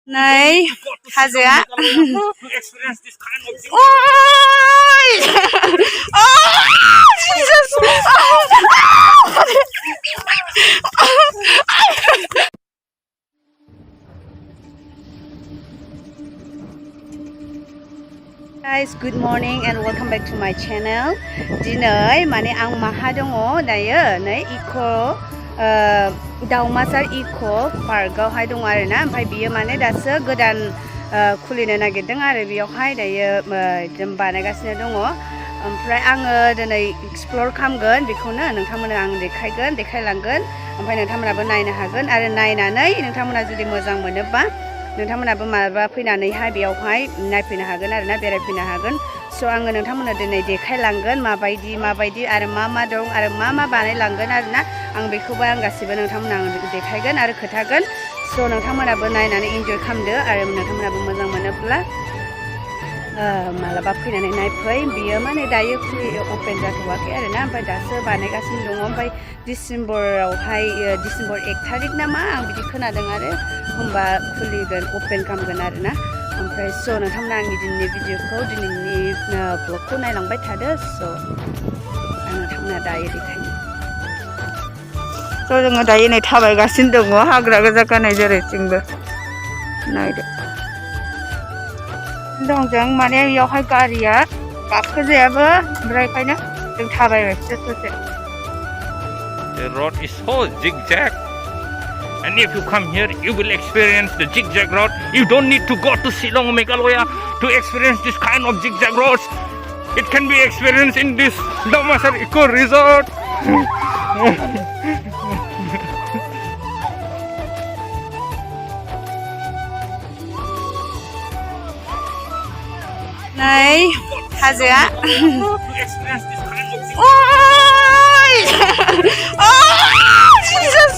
Này, haja. Ôi! Oh, Jesus! Guys, good morning and welcome back to my channel. Dinay, mane ang maha dongo dayo, nay eco Daumasar ECO-Park आवहाय दङ आरोना ओमफ्राय बियो माने दासो गोदान खुलिनो नागिरदों आरो बेयावहाय दायो एकदम बानायगासिनो दङ ओमफ्राय आङो दिनै एक्सप्लोर खालामगोन बेखौनो नोंथांमोननो आं देखायलांगोन ओमफ्राय नोंथांमोनाबो नायनो हागोन आरो नायनानै नोंथांमोना जुदि मोजां मोनोबा नोंथांमोनाबो माबा फैनानैहाय बेयावहाय नायफैनो हागोन आरोना बेरायफैनो हागोन स' आङो नोंथांमोननो दिनै देखायलांगोन माबायदि आरो मा दं आरो मा बानायलांगोन आरोना आं बेखौबो आं गासिबो नोंथांमोननो आं देखायगोन आरो खोथागोन स' नोंथांमोनाबो नायनानै इन्जय खालामदो आरो नोंथांमोनाबो मोजां मोनोब्ला मालाबा फैनानै नायफै बियो माने दायो अपेन जाथ'वाखै आरोना ओमफ्राय दासो बानायगासिनो दङ ओमफ्राय डिसेम्बरावहाय डिसेम्बर 1 थारिख नामा आं बिदि खोनादों आरो होमबा खुलिगोन अपेन खालामगोन आरोना ओमफ्राय स' नोंथांमोना आंनि दिनैनि भिडिअखौ दिनैनि ब्लगखौ नायलांबाय थादो स' आं नोंथांमोना दायो देखायनो स' जोङो दायो नै थाबायगासिनो दङ हाग्रा गोजा गानाय जेरैथिंबो नायदो दं जों माने बेयावहाय गारिया गाखोजायाबो ओमफ्राय ओंखायनो जों थाबायबाय ससे The road is so zigzag, and if you come here, you will experience the zigzag road. You don't need to go to Shillong, Meghalaya to experience this kind of zigzag roads. It can be experienced in this Daumasar Eco Resort. Này, haja. Oh, Jesus!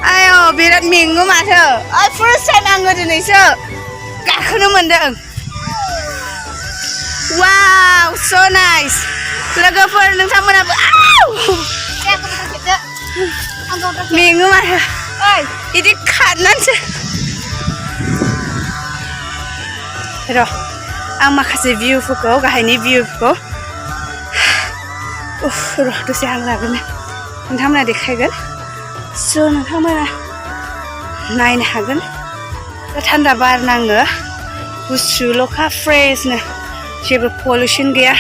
Ayo, birat minggu माथो. First time आङो दिनैसो गाखोनो मोनदों. Wow, so nice. लोगोफोर नोंथांमोनाबो minggu माथो. Ini खारनानैसो र' आं माखासे भिउफोरखौ गाहायनि भिउफोरखौ र' दसे हां लागोन नोंथांमोना देखायगोन स' नोंथांमोना नायनो हागोन थान्दा बार नाङो गुसुल'खा फ्रेशनो जेबो पलिउसन गैया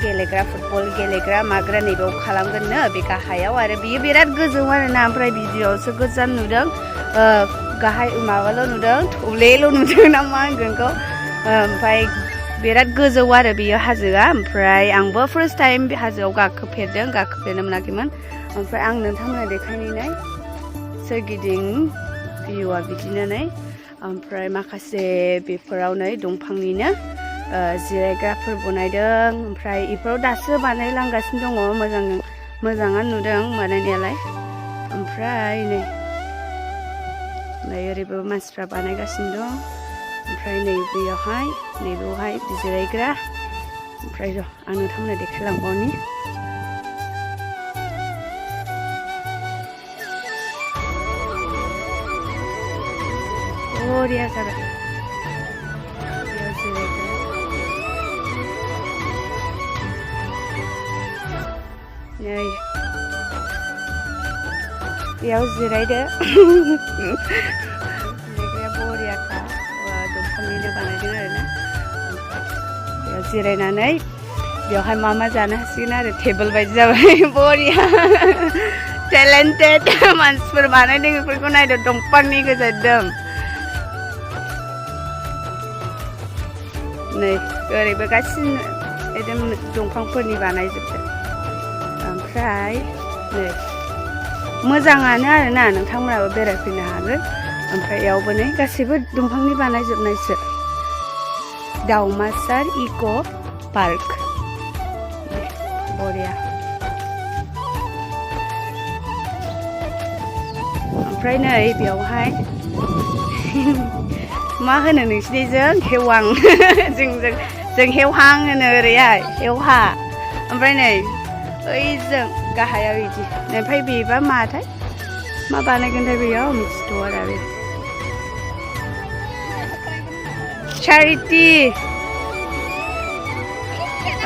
गेलेग्रा फुटबल गेलेग्रा माग्रा नैबेयाव खालामगोननो बे गाहायाव आरो बियो बिराद गोजौ आरोना ओमफ्राय भिडिअ'आवसो गोजान नुदों गाहाय माबाल' नुदों थौलेल' नुदों ना मा होनगोन बेखौ ओमफ्राय बिराद गोजौ आरो बियो हाजोआ ओमफ्राय आंबो फार्स्ट टाइम बे हाजोआव गाखोफेरनो मोनाखैमोन ओमफ्राय आं नोंथांमोना देखायनानै सोरगिदिं भिउआ बिदिनो नै ओमफ्राय माखासे बेफोराव नै दंफांनिनो जिरायग्राफोर बनायदों ओमफ्राय बेफोराव दासो बानायलांगासिनो दङ मोजाङानो नुदों बानायनायालाय ओमफ्राय नै ओरैबो मानसिफ्रा बानायगासिनो दं ओमफ्राय नैबेयावहाय जिरायग्रा ओमफ्राय र' आं नोंथांमोननो देखायलांबावनि बरिया जाबाय नै बेयाव जिरायदो जिरायग्राया बरियाखा दंफांनिनो बानायदों आरोना बेयाव जिरायनानै बेयावहाय मा जानो हासिगोन आरो टेबोल बायदि जाबाय बरिया टेलेन्टेड मानसिफोर बानायदों बेफोरखौ नायदो दंफांनि गोजा एकदम नै ओरैबो गासिनो एकदम दंफांफोरनि बानायजोबदों ओमफ्राय नै मोजाङानो आरोना नोंथांमोनाबो बेरायफैनो हागोन ओमफ्राय बेयावबो नै गासैबो दंफांनि बानायजोबनायसो Daumasar ECO-Park बरिया ओमफ्राय नै बेयावहाय मा होनो नोंसिनिजों हेवां जोंजों जों हेवहां होनो ओरैहाय हेवहा ओमफ्राय नै ओइजों गाहायाव बिदि ओमफ्राय बेबा माथाय मा बानायगोनथाय बेयाव मिथिथ'आ दा बे चारिटि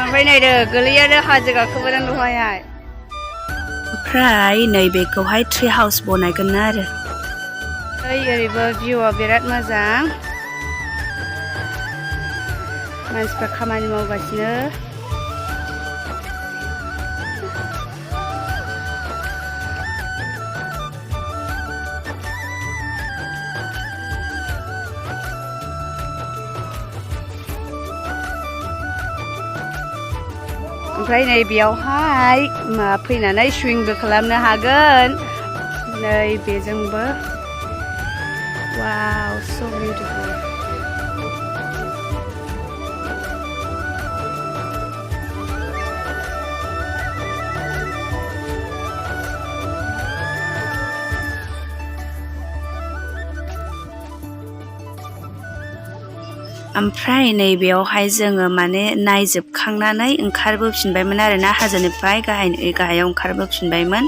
ओमफ्राय नायदो गोलैयानो हाजो गाखोबोदों दहायहाय ओमफ्राय नैबेखौहाय ट्रि हाउस बनायगोन आरो ओरैबो भिउआ बिराद मोजां मानसिफ्रा खामानि मावगासिनो ओमफ्राय नै बेयावहाय फैनानै सुइंबो खालामनो हागोन नै बेजोंबो वाव सो बिउटिफुल ओमफ्राय नैबेयावहाय जोङो माने नायजोबखांनानै ओंखारबोफिनबायमोन आरोना हाजोनिफ्राय गाहायाव ओंखारबोफिनबायमोन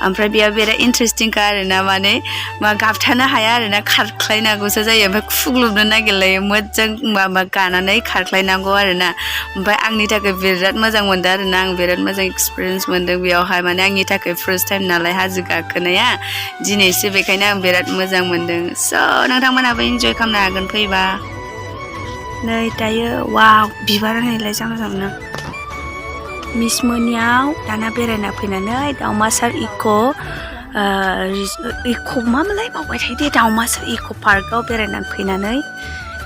ओमफ्राय बेयाव बिराद इन्टारेस्टिंखा आरोना माने मा गाबथानो हाया आरोना खारख्लायनांगौसो जायो ओमफ्राय खुग्लुबनो नागिरलायो मोजां माबा गानानै खारख्लायनांगौ आरोना ओमफ्राय आंनि थाखाय बिराद मोजां मोनदों आरोना आं बिराद मोजां एक्सपिरियेन्स मोनदों बेयावहाय माने आंनि थाखाय फार्स्ट टाइम नालाय हाजो गाखोनाया दिनैसो बेखायनो आं बिराद मोजां मोनदों स' नोंथांमोनहाबो इन्जय खालामनो हागोन फैबा नै दायो वाव बिबारा नायलाय जा मोजां मोनो मिस मोनियाव दाना बेरायना फैनानै दाउमासार इक' मामोनलाय बावबाय थायो दे दाउमासार इक' पार्कआव बेरायनानै फैनानै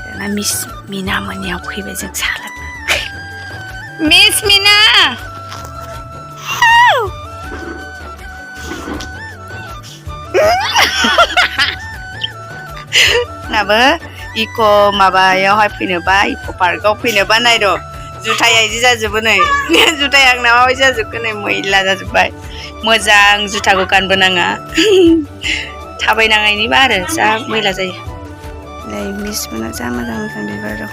दाना मिस मिना मोनियाव फैबाय जों साहा लोंनो मिस मिना नाबो इक' माबायावहाय फैनोबा इक' पार्कआव फैनोबा नायद' जुथाया इदि जाजोबो नै जुथाया आंना माबायदि जाजोबखो नै मैला जाजोब्बाय मोजां जुथाखौ गानबोनाङा थाबायनाङैनिबा आरो जा मैला जायो नै मिस मोना जा मोजां मोजां बिबार दं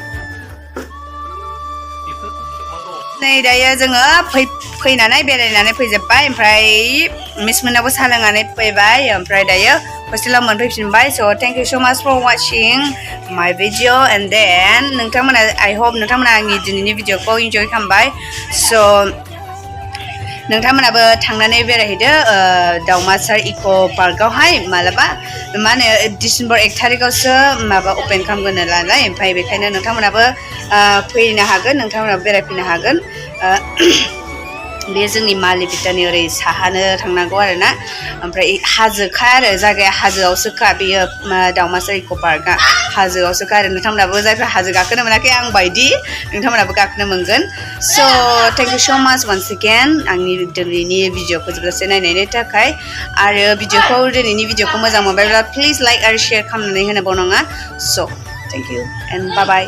नै दायो जोङो फैनानै बेरायनानै फैजोब्बाय ओमफ्राय मिस मोनाबो साहा लोंनानै फैबाय ओमफ्राय दायो हस्टेलाव मोनफैफिनबाय स' थेंक इउ स' माच फर वाचिं माय भिडिअ एन्ड देन नोंथांमोना आइ होप नोंथांमोना आंनि दिनैनि भिडिअखौ इन्जय खालामबाय स' नोंथांमोनाबो थांनानै बेरायहैदो दाउमासार इक' पार्कआवहाय मालाबा मा होनो डिसेम्बर 1 थारिखआवसो माबा अपेन खालामगोन नालाय ओमफ्राय बेखायनो नोंथांमोनाबो फैनो हागोन नोंथांमोनाबो बेरायफैनो हागोन बे जोंनि मालिबिटानि ओरै साहानो थांनांगौ आरोना ओमफ्राय हाजोखा आरो जायगाया हाजोआवसोखा बेयो दाउमासार इक' पार्कआ हाजोआवसोखा आरो नोंथांमोनाबो जायफ्रा हाजो गाखोनो मोनाखै आं बायदि नोंथांमोनाबो गाखोनो मोनगोन स' थेंक इउ स' माच वान्स एगेन आंनि दिनैनि भिडिअखौ जोबजासे नायनायनि थाखाय आरो दिनैनि भिडिअखौ मोजां मोनबायब्ला प्लिज लाइक आरो शेयार खालामनानै होनो बावनाङा स' thank you and bye bye